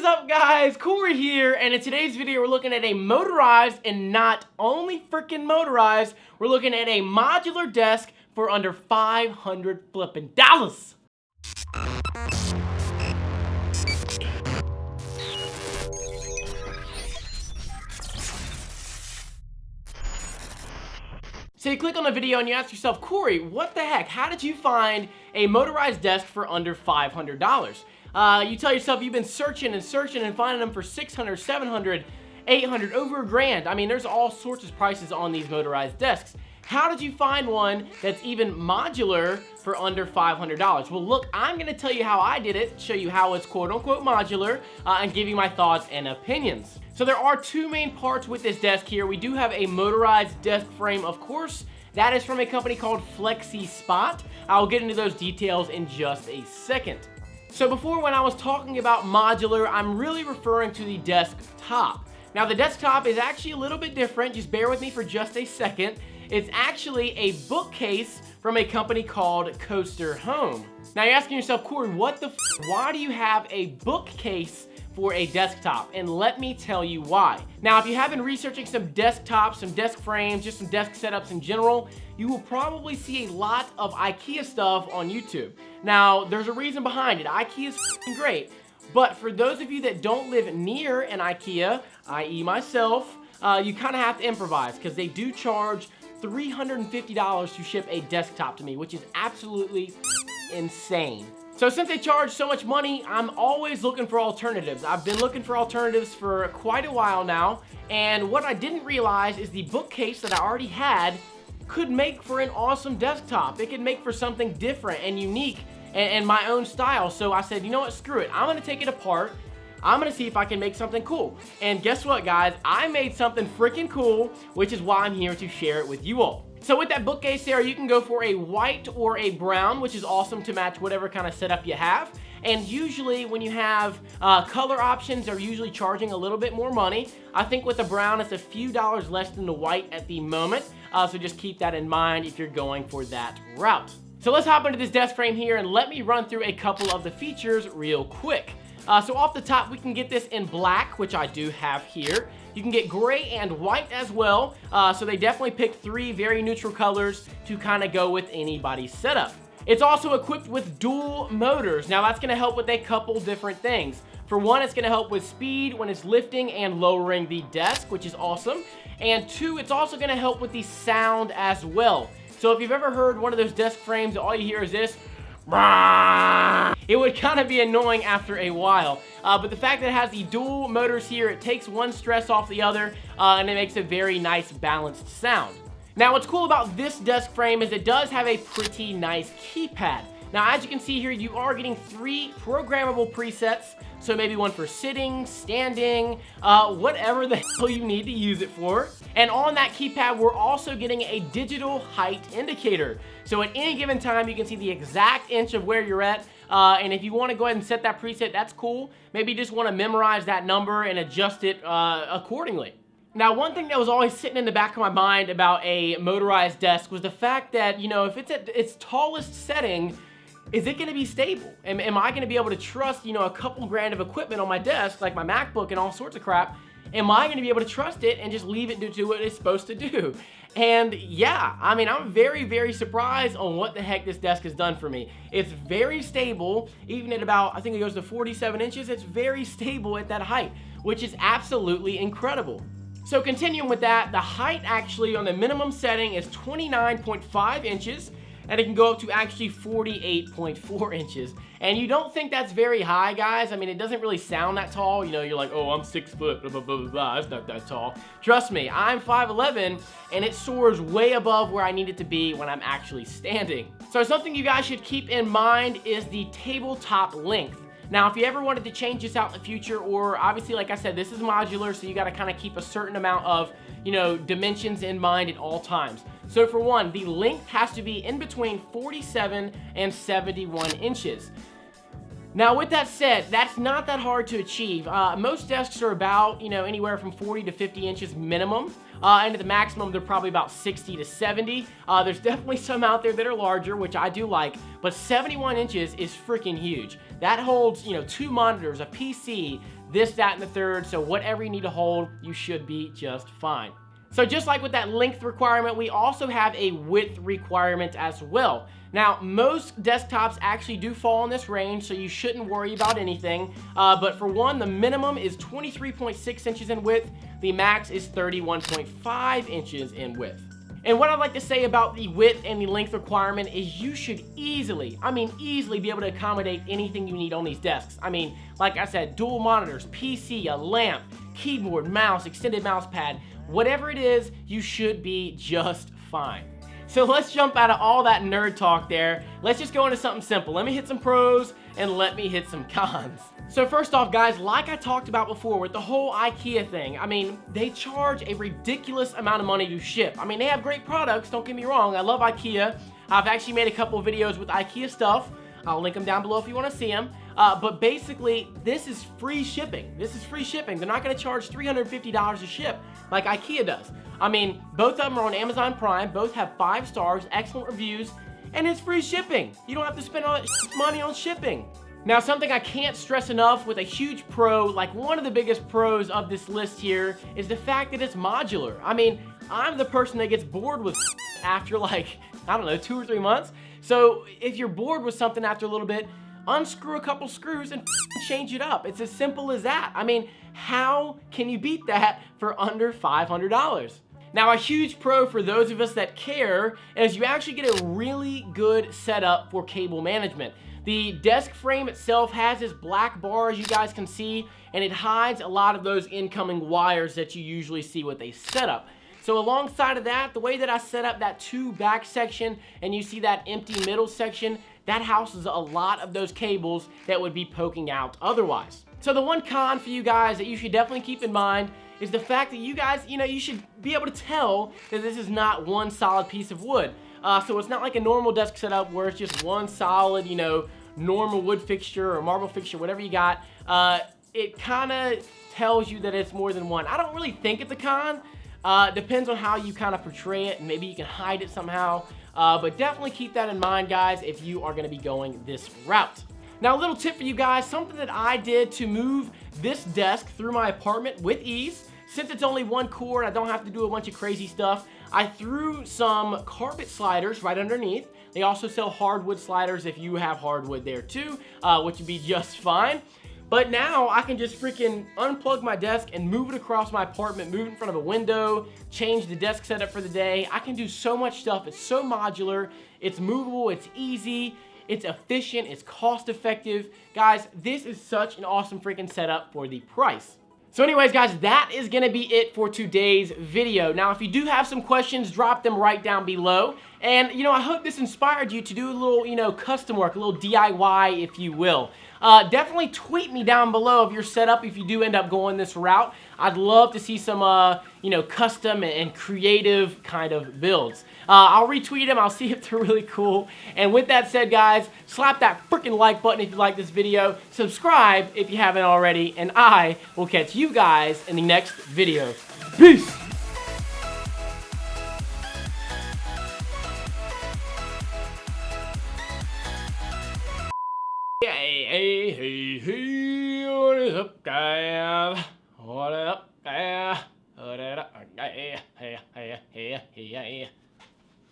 is up, guys? Corey here, and in today's video we're looking at a motorized, and not only freaking motorized, we're looking at a modular desk for under $500 flipping dollars. So you click on the video and you ask yourself, Corey, what the heck? How did you find a motorized desk for under $500? You tell yourself you've been searching and searching and finding them for $600, $700, $800, over $1,000. I mean, there's all sorts of prices on these motorized desks. How did you find one that's even modular for under $500? Well, look, I'm gonna tell you how I did it, show you how it's quote-unquote modular, and give you my thoughts and opinions. So there are two main parts with this desk here. We do have a motorized desk frame, of course. That is from a company called Flexispot. I'll get into those details in just a second. So before, when I was talking about modular, I'm really referring to the desktop. Now the desktop is actually a little bit different. Just bear with me for just a second. It's actually a bookcase from a company called Coaster Home. Now you're asking yourself, Corey, what the why do you have a bookcase for a desktop? And let me tell you why. Now, if you have been researching some desktops, some desk frames, just some desk setups in general, you will probably see a lot of IKEA stuff on YouTube. Now, there's a reason behind it. IKEA is great, but for those of you that don't live near an IKEA, i.e. myself, you kind of have to improvise because they do charge $350 to ship a desktop to me, which is absolutely insane. So since they charge so much money, I'm always looking for alternatives. I've been looking for alternatives for quite a while now, and what I didn't realize is the bookcase that I already had could make for an awesome desktop. It could make for something different and unique and my own style. So I said, you know what, screw it. I'm gonna take it apart. I'm gonna see if I can make something cool. And guess what, guys? I made something freaking cool, which is why I'm here to share it with you all. So with that bookcase there, you can go for a white or a brown, which is awesome to match whatever kind of setup you have. And usually when you have color options, they're usually charging a little bit more money. I think with the brown, it's a few dollars less than the white at the moment. So just keep that in mind if you're going for that route. So let's hop into this desk frame here and let me run through a couple of the features real quick. So off the top, we can get this in black, which I do have here. You can get gray and white as well. So they definitely picked three very neutral colors to kind of go with anybody's setup. It's also equipped with dual motors. Now that's gonna help with a couple different things. For one, it's gonna help with speed when it's lifting and lowering the desk, which is awesome. And two, it's also gonna help with the sound as well. So if you've ever heard one of those desk frames, all you hear is this, it would kind of be annoying after a while. But the fact that it has the dual motors here, it takes one stress off the other, and it makes a very nice balanced sound. Now what's cool about this desk frame is it does have a pretty nice keypad. Now as you can see here, you are getting 3 programmable presets. So maybe one for sitting, standing, whatever the hell you need to use it for. And on that keypad, we're also getting a digital height indicator. So at any given time, you can see the exact inch of where you're at. And if you want to go ahead and set that preset, that's cool. Maybe you just want to memorize that number and adjust it accordingly. Now, one thing that was always sitting in the back of my mind about a motorized desk was the fact that, you know, if it's at its tallest setting, is it gonna be stable? Am I gonna be able to trust, you know, a couple grand of equipment on my desk, like my MacBook and all sorts of crap? Am I gonna be able to trust it and just leave it to do what it's supposed to do? And yeah, I mean, I'm very, very surprised on what the heck this desk has done for me. It's very stable, even at about, I think it goes to 47 inches, it's very stable at that height, which is absolutely incredible. So continuing with that, the height actually on the minimum setting is 29.5 inches, and it can go up to actually 48.4 inches. And you don't think that's very high, guys. I mean, it doesn't really sound that tall. You know, you're like, oh, I'm 6 foot, blah, blah, blah, blah, blah. It's not that tall. Trust me, I'm 5'11", and it soars way above where I need it to be when I'm actually standing. So something you guys should keep in mind is the tabletop length. Now, if you ever wanted to change this out in the future, or obviously, like I said, this is modular, so you gotta kind of keep a certain amount of, you know, dimensions in mind at all times. So for one, the length has to be in between 47 and 71 inches. Now, with that said, that's not that hard to achieve. Most desks are about, you know, anywhere from 40 to 50 inches minimum. and at the maximum, they're probably about 60 to 70. There's definitely some out there that are larger, which I do like, but 71 inches is freaking huge. That holds, you know, 2 monitors, a PC, this, that, and the third, so whatever you need to hold, you should be just fine. So just like with that length requirement, we also have a width requirement as well. Now, most desktops actually do fall in this range, so you shouldn't worry about anything. But for one, the minimum is 23.6 inches in width. The max is 31.5 inches in width. And what I'd like to say about the width and the length requirement is you should easily, I mean easily, be able to accommodate anything you need on these desks. I mean, like I said, dual monitors, PC, a lamp, keyboard, mouse, extended mouse pad, whatever it is, you should be just fine. So let's jump out of all that nerd talk there. Let's just go into something simple. Let me hit some pros and let me hit some cons. So first off, guys, like I talked about before with the whole IKEA thing, I mean, they charge a ridiculous amount of money to ship. I mean, they have great products, don't get me wrong. I love IKEA. I've actually made a couple of videos with IKEA stuff. I'll link them down below if you want to see them. But basically, this is free shipping. This is free shipping. They're not going to charge $350 to ship like IKEA does. I mean, both of them are on Amazon Prime. Both have 5 stars, excellent reviews, and it's free shipping. You don't have to spend all that money on shipping. Now, something I can't stress enough with a huge pro, like one of the biggest pros of this list here, is the fact that it's modular. I mean, I'm the person that gets bored with after like, I don't know, 2 or 3 months. So if you're bored with something after a little bit, unscrew a couple screws and change it up. It's as simple as that. I mean, how can you beat that for under $500? Now, a huge pro for those of us that care is you actually get a really good setup for cable management. The desk frame itself has this black bar, as you guys can see, and it hides a lot of those incoming wires that you usually see with a setup. So alongside of that, the way that I set up that 2 back section and you see that empty middle section, that houses a lot of those cables that would be poking out otherwise. So the one con for you guys that you should definitely keep in mind is the fact that you guys, you know, you should be able to tell that this is not one solid piece of wood. So it's not like a normal desk setup where it's just one solid, you know, normal wood fixture or marble fixture, whatever you got. It kind of tells you that it's more than one. I don't really think it's a con. Depends on how you kind of portray it, and maybe you can hide it somehow. But definitely keep that in mind, guys, if you are going to be going this route. Now, a little tip for you guys, something that I did to move this desk through my apartment with ease. Since it's only 1 cord, I don't have to do a bunch of crazy stuff. I threw some carpet sliders right underneath. They also sell hardwood sliders if you have hardwood there too, which would be just fine. But now I can just freaking unplug my desk and move it across my apartment, move it in front of a window, change the desk setup for the day. I can do so much stuff. It's so modular, it's movable, it's easy, it's efficient, it's cost effective. Guys, this is such an awesome freaking setup for the price. So anyways, guys, that is going to be it for today's video. Now, if you do have some questions, drop them right down below. And, you know, I hope this inspired you to do a little, you know, custom work, a little DIY, if you will. Definitely tweet me down below of your setup if you do end up going this route. I'd love to see some, you know, custom and creative kind of builds. I'll retweet them. I'll see if they're really cool. And with that said, guys, slap that freaking like button if you like this video. Subscribe if you haven't already. And I will catch you guys in the next video. Peace! Hey, what is up, guys?